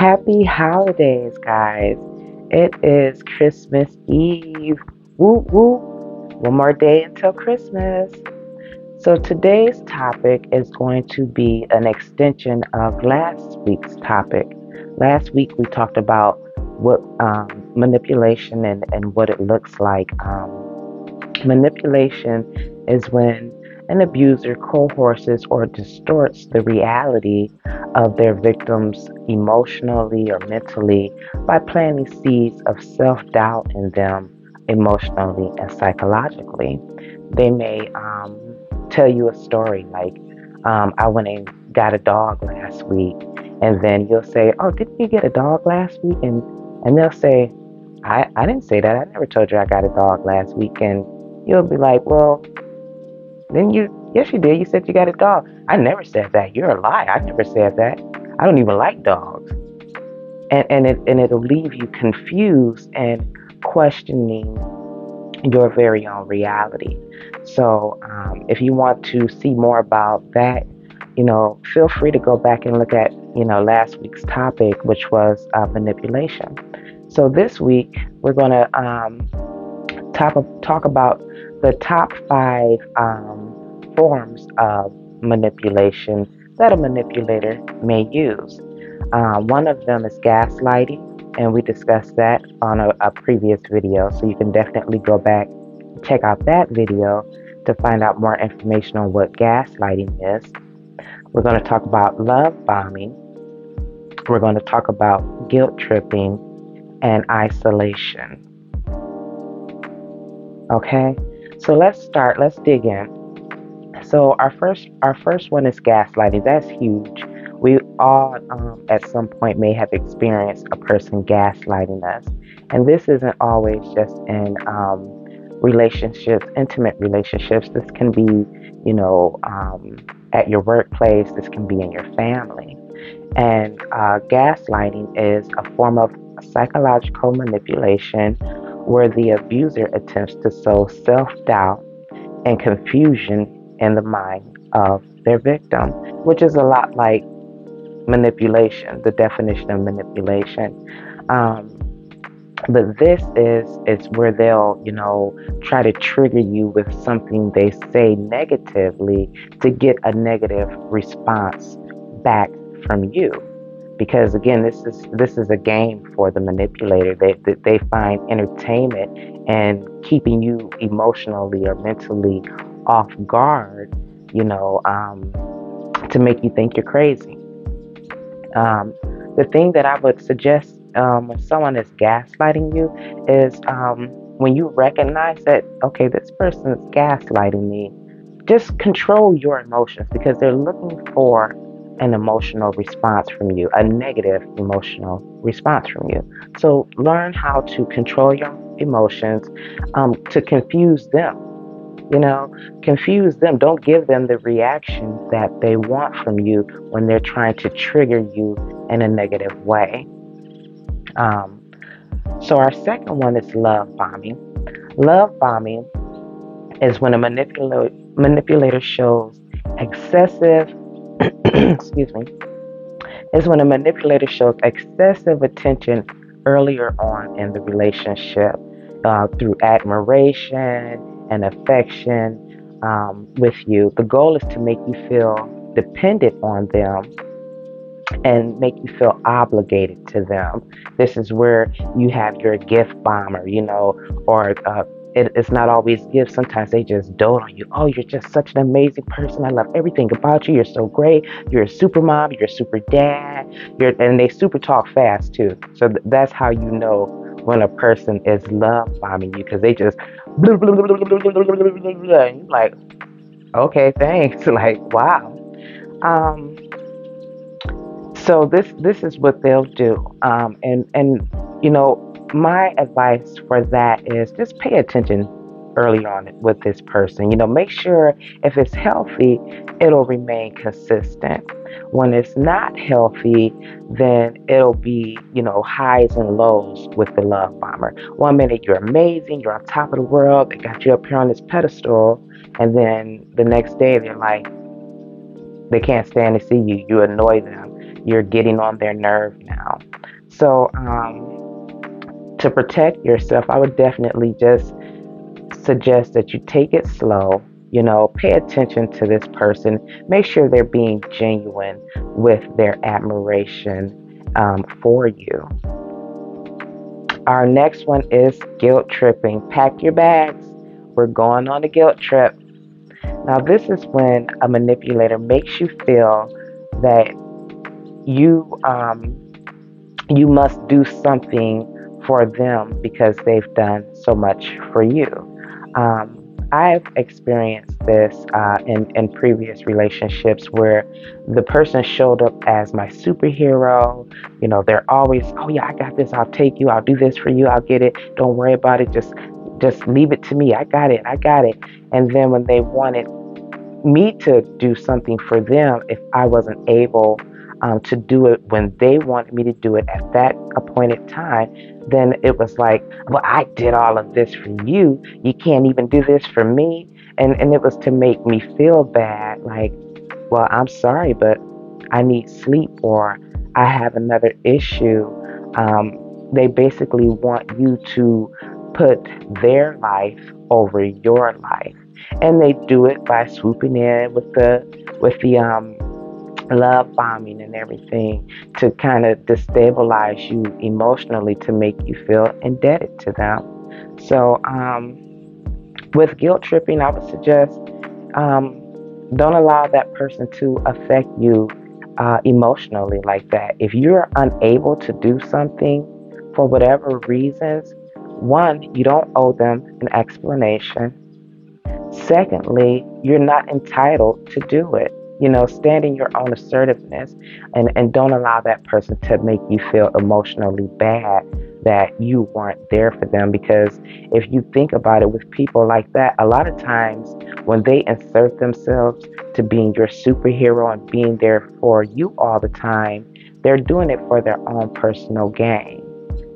Happy holidays, guys. It is Christmas Eve. Woo woo. One more day until Christmas. So today's topic is going to be an extension of last week's topic. Last week we talked about what manipulation and what it looks like. Manipulation is when an abuser coerces or distorts the reality of their victims emotionally or mentally by planting seeds of self doubt in them emotionally and psychologically. They may tell you a story like, I went and got a dog last week. And then you'll say, oh, didn't you get a dog last week? And they'll say, I didn't say that. I never told you I got a dog last week. And you'll be like, well, then yes, you did. You said you got a dog. I never said that. You're a lie. I never said that. I don't even like dogs. And it'll leave you confused and questioning your very own reality. So if you want to see more about that, feel free to go back and look at, last week's topic, which was manipulation. So this week, we're going to talk about the top five forms of manipulation that a manipulator may use. One of them is gaslighting, and we discussed that on a previous video, so you can definitely go back and check out that video to find out more information on what gaslighting is. We're going to talk about love bombing. We're going to talk about guilt tripping and isolation. Okay, so let's dig in. So our first one is gaslighting. That's huge. We all at some point may have experienced a person gaslighting us, and this isn't always just in relationships, intimate relationships. This can be, at your workplace. This can be in your family. And gaslighting is a form of psychological manipulation where the abuser attempts to sow self-doubt and confusion in the mind of their victim, which is a lot like manipulation, the definition of manipulation. But this is where they'll, try to trigger you with something they say negatively to get a negative response back from you. Because again, this is a game for the manipulator. They find entertainment in keeping you emotionally or mentally off guard, to make you think you're crazy. The thing that I would suggest when someone is gaslighting you is when you recognize that, okay, this person is gaslighting me, just control your emotions because they're looking for an emotional response from you, a negative emotional response from you. So learn how to control your emotions, to confuse them. Confuse them. Don't give them the reaction that they want from you when they're trying to trigger you in a negative way. So our second one is love bombing. Love bombing is when a manipulator shows excessive, excuse me, is when a manipulator shows excessive attention earlier on in the relationship through admiration and affection with you. The goal is to make you feel dependent on them and make you feel obligated to them. This is where you have your gift bomber, or it's not always gifts. Sometimes they just dote on you. Oh, you're just such an amazing person. I love everything about you. You're so great. You're a super mom. You're a super dad. And they super talk fast too. So that's how you know when a person is love bombing you, because they just blah, blah, blah, blah, blah, blah, blah, blah, blah, blah. And you're like, okay, thanks. Like, wow. So this is what they'll do. And my advice for that is just pay attention early on with this person. Make sure if it's healthy, it'll remain consistent. When it's not healthy, then it'll be, highs and lows with the love bomber. One minute you're amazing, you're on top of the world, they got you up here on this pedestal, and then the next day they're like, they can't stand to see you, you annoy them. You're getting on their nerve now. So, to protect yourself, I would definitely just suggest that you take it slow. Pay attention to this person. Make sure they're being genuine with their admiration for you. Our next one is guilt tripping. Pack your bags. We're going on a guilt trip. Now, this is when a manipulator makes you feel that you you must do something for them because they've done so much for you. I've experienced this in previous relationships where the person showed up as my superhero. They're always, oh yeah, I got this. I'll take you. I'll do this for you. I'll get it. Don't worry about it. Just leave it to me. I got it. I got it. And then when they wanted me to do something for them, if I wasn't able to do it when they wanted me to do it at that appointed time, then it was like, well, I did all of this for you. You can't even do this for me. And it was to make me feel bad, like, well, I'm sorry, but I need sleep or I have another issue. They basically want you to put their life over your life, and they do it by swooping in with the love bombing and everything to kind of destabilize you emotionally to make you feel indebted to them. So, with guilt tripping, I would suggest um, don't allow that person to affect you emotionally like that. If you're unable to do something for whatever reasons, one, you don't owe them an explanation. Secondly, you're not entitled to do it. Stand in your own assertiveness and don't allow that person to make you feel emotionally bad that you weren't there for them. Because if you think about it with people like that, a lot of times when they insert themselves to being your superhero and being there for you all the time, they're doing it for their own personal gain.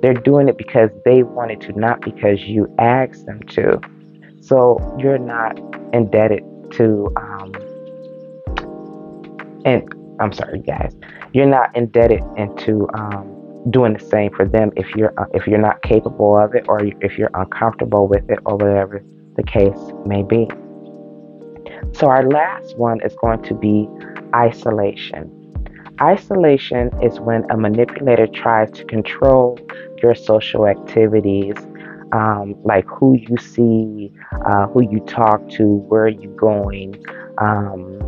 They're doing it because they wanted to, not because you asked them to. So you're not indebted to, and I'm sorry, guys, you're not indebted into doing the same for them if you're not capable of it, or if you're uncomfortable with it, or whatever the case may be. So our last one is going to be isolation. Isolation is when a manipulator tries to control your social activities, like who you see, who you talk to, where you're going. Um,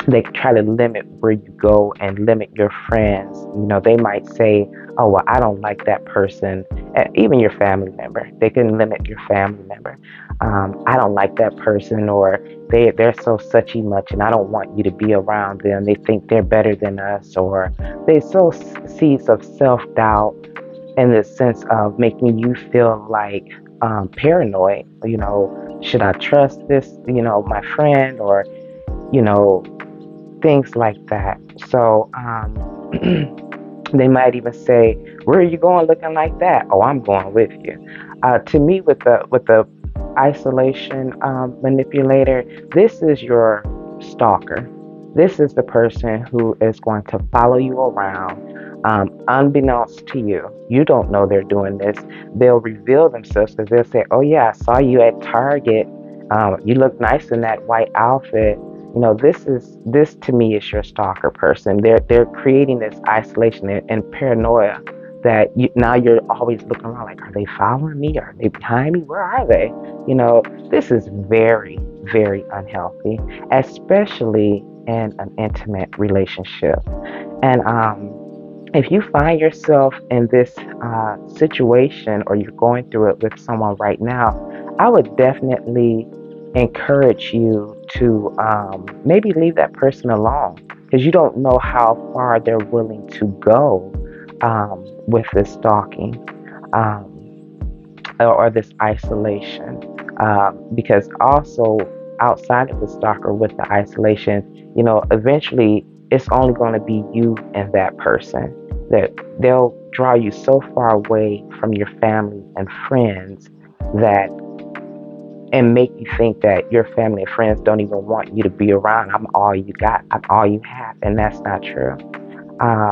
they try to limit where you go and limit your friends. They might say, oh, well, I don't like that person. Even your family member, they can limit your family member. I don't like that person, or they're so suchy much and I don't want you to be around them. They think they're better than us, or they sow seeds of self-doubt in the sense of making you feel like paranoid. Should I trust this, my friend, or, you know, things like that. So they might even say, "Where are you going looking like that?" "Oh, I'm going with you." To me, with the isolation manipulator, this is your stalker. This is the person who is going to follow you around, unbeknownst to you. You don't know they're doing this. They'll reveal themselves because they'll say, "Oh yeah, I saw you at Target. You look nice in that white outfit." This to me is your stalker person. They're creating this isolation and paranoia that now you're always looking around like, are they following me? Are they behind me? Where are they? This is very, very unhealthy, especially in an intimate relationship. And if you find yourself in this situation, or you're going through it with someone right now, I would definitely encourage you to maybe leave that person alone, because you don't know how far they're willing to go with this stalking, um, or this isolation. Because also, outside of the stalker, with the isolation, eventually it's only going to be you and that person. That they'll draw you so far away from your family and friends, that and make you think that your family and friends don't even want you to be around. I'm all you got. I'm all you have, and that's not true. Um,